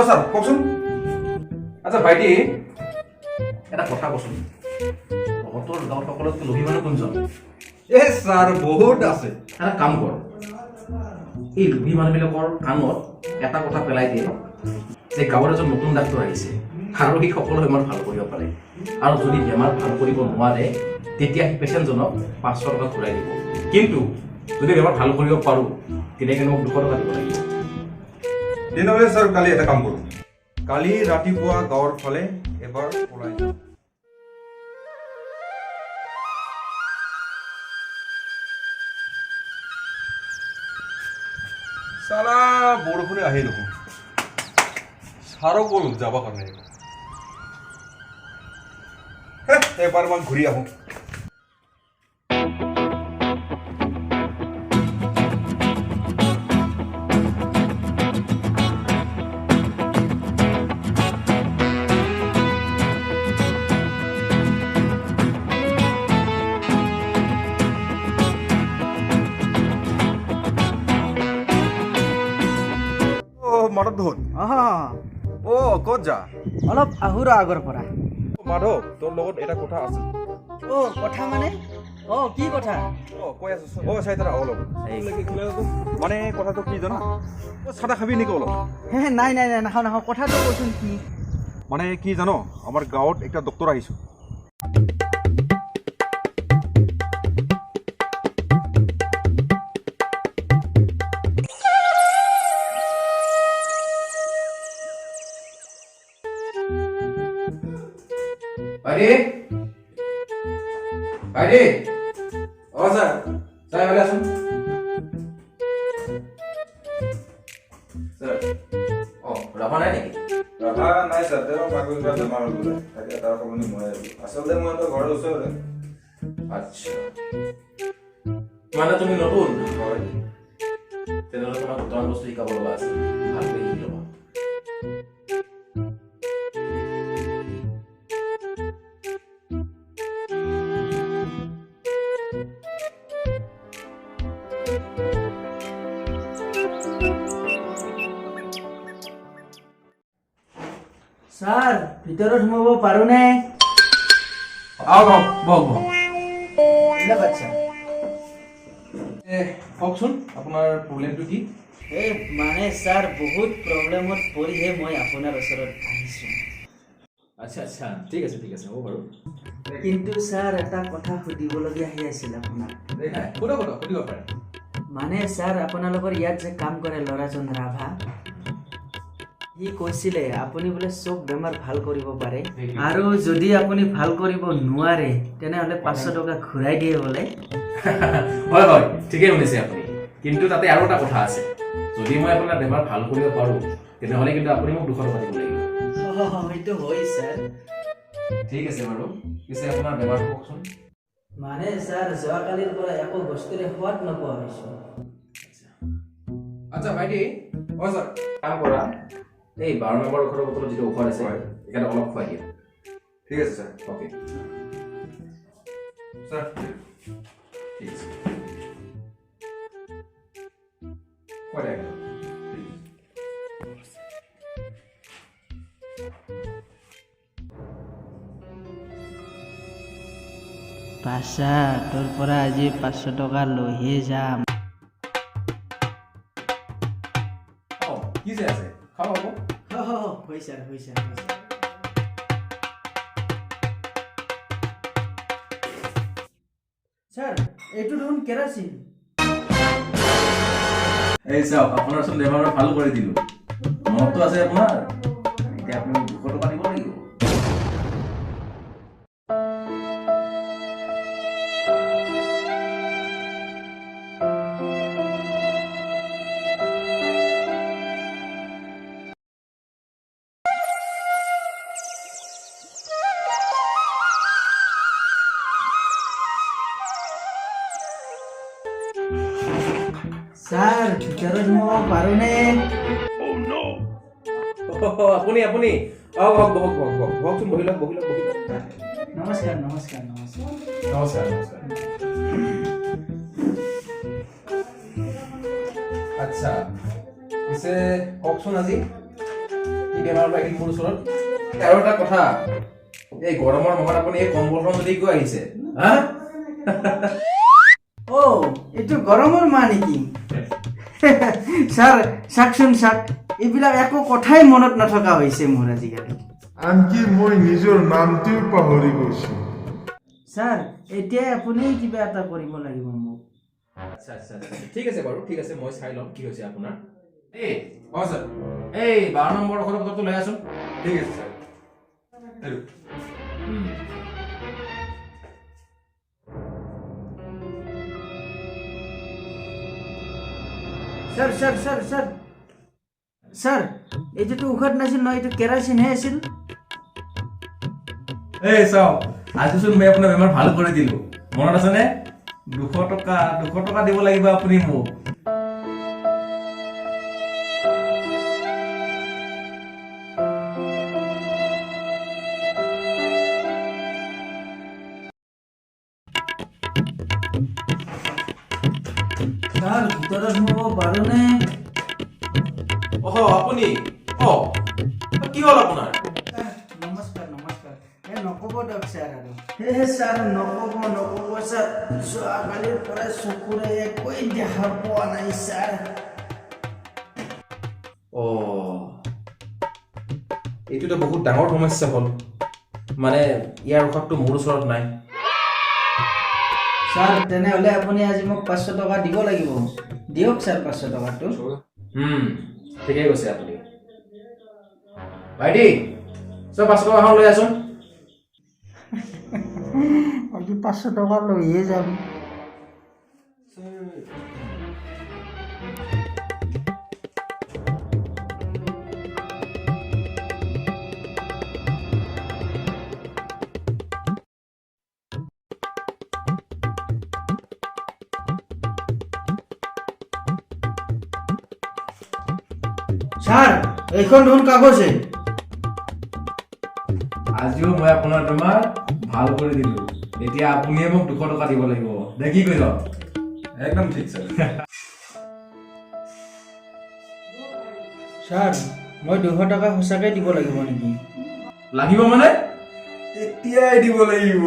Sir কওকচোন। আচ্ছা ভাইটি এটা কথা কচোন, তহঁতৰ গাঁৱত সকলোতকৈ লোভী মানুহ কোনজন? এ স্যাৰ বহুত আছে। এটা কাম কৰ, এই লোভী মানুহবিলাকৰ কাণত এটা কথা পেলাই দিয়ে যে গাঁৱৰ এজন নতুন ডাক্তৰ আহিছে আৰু সি সকলো বেমাৰ ভাল কৰিব পাৰে, আৰু যদি বেমাৰ ভাল কৰিব নোৱাৰে তেতিয়া সেই পেচেণ্টজনক 500 টকা ঘূৰাই দিব, কিন্তু যদি বেমাৰ ভাল কৰিব পাৰোঁ তেতিয়া কিন্তু মোক 200 টকা দিব লাগিব। তেনেহ'লে স্যাৰ কালি এটা কাম কৰোঁ, কালি ৰাতিপুৱা গাঁৱৰ ফালে এবাৰ ওলাই যাওঁ। চালা বৰষুণে আহি দেখোন, ছাৰো গ'ল যাব কাৰণে। এবাৰ মই ঘূৰি আহোঁ। মাধৱ ক'ত যা? অলপ আহুৰা আগৰ পৰা। মাধৱ, তোৰ লগত এটা কথা আছে। কথা মানে? কি কথা? কৈ আছো চাইতাৰা অলপ মানে কথাটো কি জানা, চাদা খাবি নেকি অলপ? নাই নাখাওঁ কথাটো কচোন কি? মানে কি জানো, আমাৰ গাঁৱত একটা ডক্তৰ আহিছো। বাইৰে ও স্যাৰ স্যাৰ ভালো আছেন স্যাৰ? ৰাভা নাই নাকি? ৰাভা নাই ছাৰ, তেওঁ কাগজ বা বেমাৰ হ'ল বোলে, তাকে তাৰ সলনি মই আহিলোঁ। আচলতে মই তো ঘৰৰ ওচৰতে। আচ্ছা, মানে তুমি নতুন? হয়। তেনেহ'লে তোমাক দুটামান বস্তু শিকাব লগা আছে, ভালকৈ শিকি ল'বা। ছাৰ ভিতৰত সোমাব পাৰোঁনে? বহক বহক। ধন্যবাদ ছাৰ। কওকচোন আপোনাৰ প্ৰব্লেমটো কি? মানে ছাৰ বহুত প্ৰব্লেমত পৰিহে মই আপোনাৰ ওচৰত আহিছোঁ। আচ্ছা আচ্ছা, ঠিক আছে হ'ব বাৰু। কিন্তু ছাৰ এটা কথা সুধিবলগীয়া আহি আছিল আপোনাক। সুধিব পাৰে। মানে ছাৰ আপোনালোকৰ ইয়াত যে কাম কৰে ল'ৰাজন ৰাভা, সি কৈছিলে আপুনি বোলে চব বেমাৰ ভাল কৰিব পাৰে, আৰু যদি আপুনি ভাল কৰিব নোৱাৰে তেনেহ'লে 500 টকা ঘূৰাই দিয়ে বোলে। হয় ঠিকেই শুনিছে আপুনি, কিন্তু তাতে আৰু এটা কথা আছে, যদি মই আপোনাৰ বেমাৰ ভাল কৰিব পাৰোঁ তেনেহ'লে কিন্তু আপুনি মোক 200 টকা দিব লাগিব। সেইটো হয় ছাৰ। ঠিক আছে বাৰু, পিছে আপোনাৰ বেমাৰটো কওকচোন। মানে ছাৰ যোৱাকালিৰ পৰা একো বস্তুৰে সোৱাদ নোপোৱা হৈছোঁ। আচ্ছা ভাইটি, স্যাৰ কাম কৰা, এই 12 নম্বৰ ঔষধৰ বটলত যিটো ঔষধ আছে সেইকাৰণে অলপ খুৱাই দিয়া। ঠিক আছে ছাৰ। অ'কে ছাৰ ঠিক আছে, খুৱাই দিয়া একদম। পাছা তোৰ পৰা আজি 500 টকা লৈহে যাম। কি যে আছে, খাব হ'ব। হয় ছাৰ। ছাৰ এইটো দেখোন কেৰাচিন। এই চাওক, আপোনাৰ চোন বেমাৰ ভাল কৰি দিলোঁ, মনততো আছে আপোনাৰ, এতিয়া আপুনি 200 টকা দিব লাগিব। ছাৰ ভিতৰত সোমাব পাৰোঁনে? আপুনি বহকচোন, বহি লওক। নমস্কাৰ। নমস্কাৰ। আচ্ছা, পিছে কওকচোন আজি কি কি বেমাৰটো আহিল মোৰ ওচৰত আৰু এটা কথা এই গৰমৰ মাহত আপুনি এই কম্বলখন যদি কিয় আহিছে হা অ এইটো গৰমৰ মাহ নেকি ছাৰ চাকচোন চাক এইবিলাক একো কথাই মনত নথকা হৈছে মোৰ আজিকালি আনকি মই নিজৰ নামটোও পাহৰি গৈছো ছাৰ এতিয়াই আপুনি কিবা এটা কৰিব লাগিব মোক আচ্ছা আচ্ছা ঠিক আছে বাৰু ঠিক আছে মই চাই ল'ম কি হৈছে আপোনাৰ এই অঁ ছাৰ এই 12 নম্বৰ ঔষধৰ বটলটো লৈ আছোন ঠিক আছে ছাৰ এইটো sir sir sir sir sir এইটোতো ঔষধ নাছিল নহয় এইটো কেৰাচিনহে আছিল এই চাওক আজিচোন মই আপোনাৰ বেমাৰ ভাল কৰি দিলো মনত আছেনে 200 টকা দিব লাগিব আপুনি মোক ছাৰ ভিতৰত সোমাব পাৰোনে অহ আপুনি কি হ'ল আপোনাৰ নমস্কাৰ নমস্কাৰ নক'ব দিয়ক ছাৰ আৰু ছাৰ নক'ব ছাৰ যোৱাকালিৰ পৰা চকুৰে একোৱেই দেখা পোৱা নাই ছাৰ এইটোতো বহুত ডাঙৰ সমস্যা হ'ল মানে ইয়াৰ ঔষধটো মোৰ ওচৰত নাই ছাৰ তেনেহ'লে আপুনি আজি মোক 500 টকা দিব লাগিব দিয়ক ছাৰ 500 টকাটো ঠিকেই কৈছে আপুনি ভাইটি চব 500 টকা এখন লৈ আছোন আজি 500 টকা লৈয়ে যাম ছাৰ এইখন দেখোন কাগজে আজিও মই আপোনাৰ বেমাৰ ভাল কৰি দিলো এতিয়া আপুনিয়ে মোক 200 টকা দিব লাগিব দে কি কৈছ একদম ঠিক ছাৰ ছাৰ মই 200 টকা সঁচাকৈ দিব লাগিব নেকি লাগিব মানে এতিয়াই দিব লাগিব